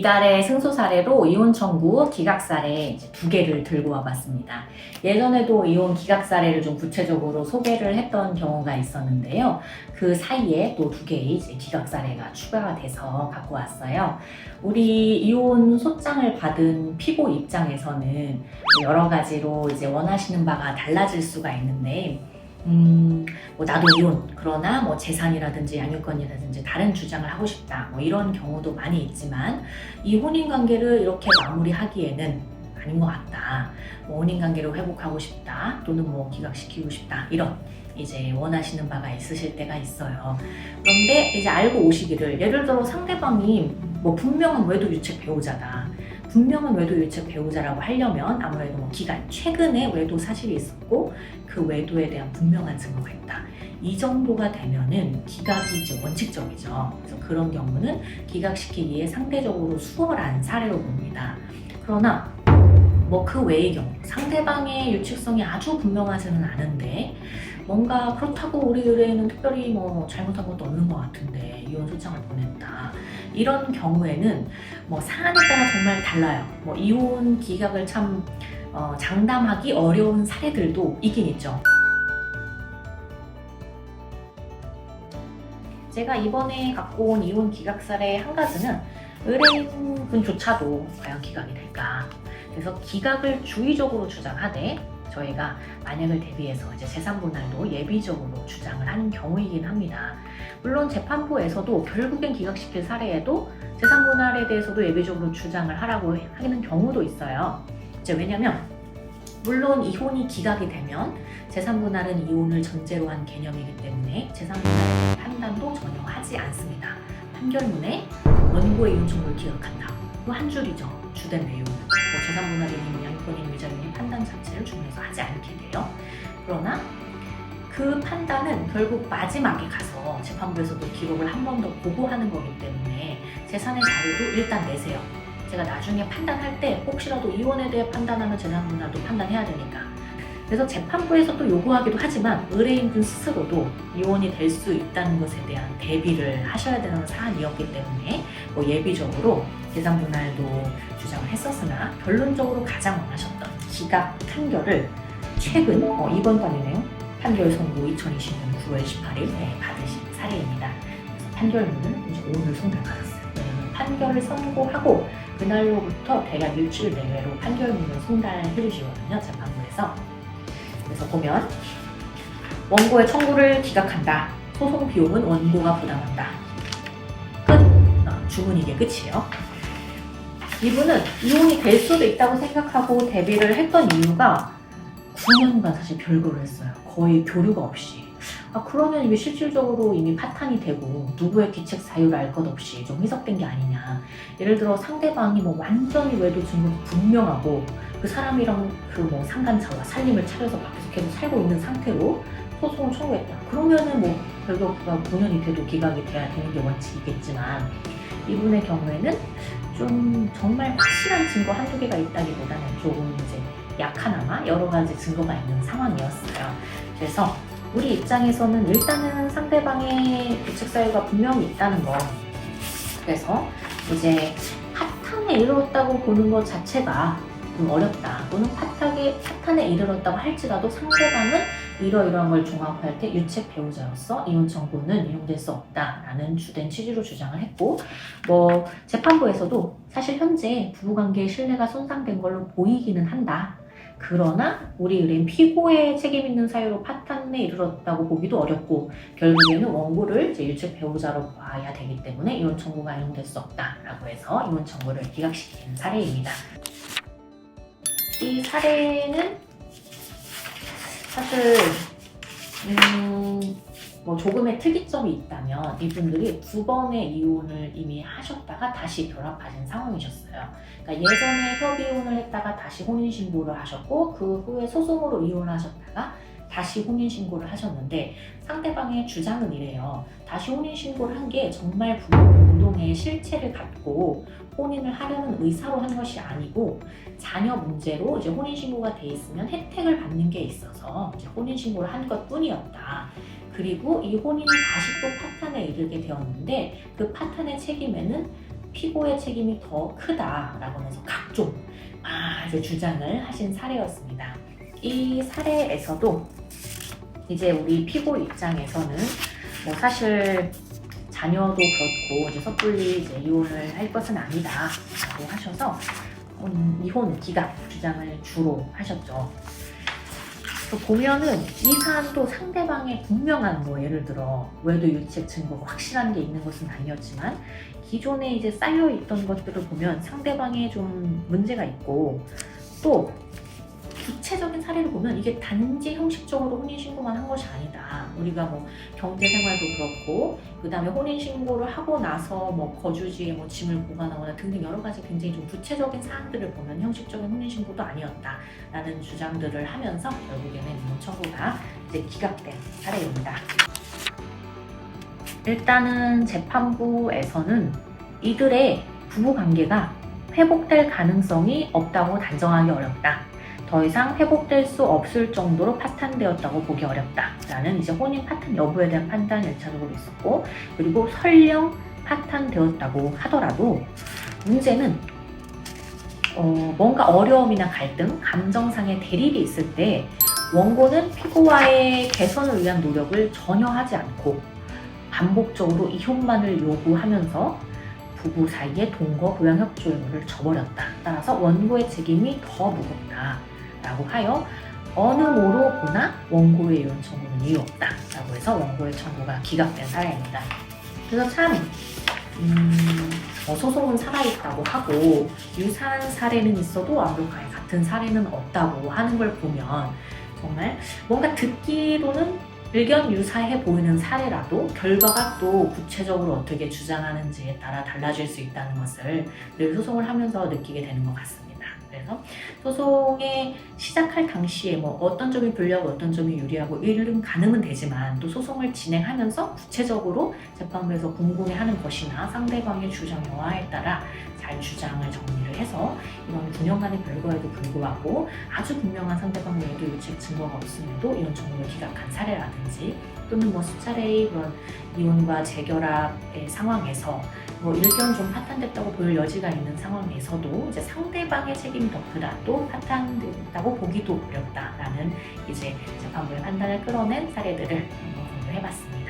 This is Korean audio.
이달의 승소 사례로 이혼 청구 기각 사례 이제 2개를 들고 와봤습니다. 예전에도 이혼 기각 사례를 좀 구체적으로 소개를 했던 경우가 있었는데요. 그 사이에 또 2개의 이제 기각 사례가 추가가 돼서 갖고 왔어요. 우리 이혼 소장을 받은 피고 입장에서는 여러 가지로 이제 원하시는 바가 달라질 수가 있는데 뭐 나도 이혼, 그러나 뭐 재산이라든지 양육권이라든지 다른 주장을 하고 싶다, 뭐 이런 경우도 많이 있지만 이 혼인관계를 이렇게 마무리하기에는 아닌 것 같다, 뭐 혼인관계를 회복하고 싶다, 또는 뭐 기각시키고 싶다, 이런 이제 원하시는 바가 있으실 때가 있어요. 그런데 이제 알고 오시기를, 예를 들어 상대방이 뭐 분명한 외도 유책 배우자다, 분명한 외도 유책 배우자라고 하려면 아무래도 뭐 기간, 최근에 외도 사실이 있었고 그 외도에 대한 분명한 증거가 있다, 이 정도가 되면은 기각이 이제 원칙적이죠. 그래서 그런 경우는 기각시키기에 상대적으로 수월한 사례로 봅니다. 그러나 뭐 그 외의 경우, 상대방의 유책성이 아주 분명하지는 않은데 뭔가 그렇다고 우리 의뢰인은 특별히 뭐 잘못한 것도 없는 것 같은데 이혼 소장을 보냈다, 이런 경우에는 뭐 사안에 따라 정말 달라요. 뭐 이혼 기각을 참 장담하기 어려운 사례들도 있긴 있죠. 제가 이번에 갖고 온 이혼 기각 사례 한 가지는 의뢰인분조차도 과연 기각이 될까, 그래서 기각을 주의적으로 주장하되 저희가 만약을 대비해서 이제 재산분할도 예비적으로 주장을 하는 경우이긴 합니다. 물론 재판부에서도 결국엔 기각시킬 사례에도 재산분할에 대해서도 예비적으로 주장을 하라고 하는 경우도 있어요. 이제 왜냐면 물론 이혼이 기각이 되면 재산분할은 이혼을 전제로 한 개념이기 때문에 재산분할에 대한 판단도 전혀 하지 않습니다. 판결문에 원고의 이혼 청구를 기각한다, 그 한 줄이죠. 주된 내용은 뭐 재산분할이니 양육권이니 위자료니 판단 자체를 중에서 하지 않게 돼요. 그러나 그 판단은 결국 마지막에 가서 재판부에서도 기록을 한 번 더 보고하는 거기 때문에 재산의 자료도 일단 내세요. 제가 나중에 판단할 때 혹시라도 이혼에 대해 판단하면 재산분할도 판단해야 되니까. 그래서 재판부에서도 요구하기도 하지만 의뢰인분 스스로도 이혼이 될 수 있다는 것에 대한 대비를 하셔야 되는 사안이었기 때문에 뭐 예비적으로 재산분할도 주장을 했었으나 결론적으로 가장 원하셨던 기각 판결을 최근 이번 달이네요. 판결 선고 2020년 9월 18일 받으신 사례입니다. 그래서 판결문은 이제 오늘 송달받았어요. 왜냐면 판결을 선고하고 그날로부터 대략 일주일 내외로 판결문을 송달해 주시거든요, 재판부에서. 그래서 보면 원고의 청구를 기각한다, 소송 비용은 원고가 부담한다, 끝. 주문 이게 끝이에요. 이분은 이혼이 될 수도 있다고 생각하고 대비를 했던 이유가 9년간 사실 별거를 했어요. 거의 교류가 없이. 그러면 이게 실질적으로 이미 파탄이 되고 누구의 귀책 사유를 알 것 없이 좀 희석된 게 아니냐. 예를 들어 상대방이 뭐 완전히 외도 증거도 분명하고 그 사람이랑 그 뭐 상간차와 살림을 차려서 밖에서 계속 살고 있는 상태로 소송을 청구했다. 그러면은 뭐 결과가 9년이 돼도 기각이 돼야 되는 게 원칙이겠지만 이분의 경우에는 좀 정말 확실한 증거 한두 개가 있다기보다는 조금 이제 약하나마 여러 가지 증거가 있는 상황이었어요. 그래서 우리 입장에서는 일단은 상대방의 규칙 사유가 분명히 있다는 거, 그래서 이제 파탄에 이르렀다고 보는 것 자체가 좀 어렵다, 또는 파탄에 이르렀다고 할지라도 상대방은 이러이러한 걸 종합할 때 유책 배우자로서 이혼 청구는 이용될 수 없다라는 주된 취지로 주장을 했고, 뭐 재판부에서도 사실 현재 부부관계의 신뢰가 손상된 걸로 보이기는 한다. 그러나 우리 의뢰인 피고의 책임 있는 사유로 파탄에 이르렀다고 보기도 어렵고 결국에는 원고를 이제 유책 배우자로 봐야 되기 때문에 이혼 청구가 이용될 수 없다라고 해서 이혼 청구를 기각시킨 사례입니다. 이 사례는 사실 뭐 조금의 특이점이 있다면 이분들이 2번의 이혼을 이미 하셨다가 다시 결합하신 상황이셨어요. 그러니까 예전에 협의혼을 했다가 다시 혼인신고를 하셨고 그 후에 소송으로 이혼하셨다가 다시 혼인신고를 하셨는데 상대방의 주장은 이래요. 다시 혼인신고를 한 게 정말 부부 공동의 실체를 갖고 혼인을 하려는 의사로 한 것이 아니고 자녀 문제로 이제 혼인신고가 돼 있으면 혜택을 받는 게 있어서 이제 혼인신고를 한 것 뿐이었다. 그리고 이 혼인이 다시 또 파탄에 이르게 되었는데 그 파탄의 책임에는 피고의 책임이 더 크다라고 해서 각종 이제 주장을 하신 사례였습니다. 이 사례에서도 이제 우리 피고 입장에서는 뭐 사실 자녀도 그렇고 이제 섣불리 이제 이혼을 할 것은 아니다라고 하셔서 이혼 기각 주장을 주로 하셨죠. 보면은 이 사안도 상대방의 분명한 뭐 예를 들어 외도 유책 증거가 확실한 게 있는 것은 아니었지만 기존에 이제 쌓여 있던 것들을 보면 상대방에 좀 문제가 있고 또 구체적인 사례를 보면 이게 단지 형식적으로 혼인신고만 한 것이 아니다. 우리가 뭐 경제생활도 그렇고 그 다음에 혼인신고를 하고 나서 뭐 거주지에 뭐 짐을 보관하거나 등등 여러 가지 굉장히 좀 구체적인 사항들을 보면 형식적인 혼인신고도 아니었다라는 주장들을 하면서 결국에는 이혼 청구가 이제 기각된 사례입니다. 일단은 재판부에서는 이들의 부부관계가 회복될 가능성이 없다고 단정하기 어렵다. 더 이상 회복될 수 없을 정도로 파탄되었다고 보기 어렵다라는 이제 혼인 파탄 여부에 대한 판단이 1차적으로 있었고, 그리고 설령 파탄되었다고 하더라도 문제는 뭔가 어려움이나 갈등, 감정상의 대립이 있을 때 원고는 피고와의 개선을 위한 노력을 전혀 하지 않고 반복적으로 이혼만을 요구하면서 부부 사이의 동거 부양 협조 의무를 저버렸다. 따라서 원고의 책임이 더 무겁다라고 하여 어느 모로 보나 원고의 이혼 청구는 이유 없다라고 해서 원고의 청구가 기각된 사례입니다. 그래서 참 소송은 살아있다고 하고 유사한 사례는 있어도 완벽하게 같은 사례는 없다고 하는 걸 보면 정말 뭔가 듣기로는 의견 유사해 보이는 사례라도 결과가 또 구체적으로 어떻게 주장하는지에 따라 달라질 수 있다는 것을 늘 소송을 하면서 느끼게 되는 것 같습니다. 그래서 소송에 시작할 당시에 뭐 어떤 점이 불리하고 어떤 점이 유리하고 이런 가늠은 되지만 또 소송을 진행하면서 구체적으로 재판부에서 궁금해하는 것이나 상대방의 주장 여하에 따라 잘 주장을 정리를 해서 이런 9년간의 별거에도 불구하고 아주 분명한 상대방 외에도 유책 증거가 없음에도 이혼 청구를 기각한 사례라든지 또는 뭐 수차례의 그런 이혼과 재결합의 상황에서 뭐 일견 좀 파탄됐다고 보일 여지가 있는 상황에서도 이제 상대방의 책임이 더 크다, 또 파탄됐다고 보기도 어렵다라는 이제 재판부의 판단을 끌어낸 사례들을 한번 공부해봤습니다.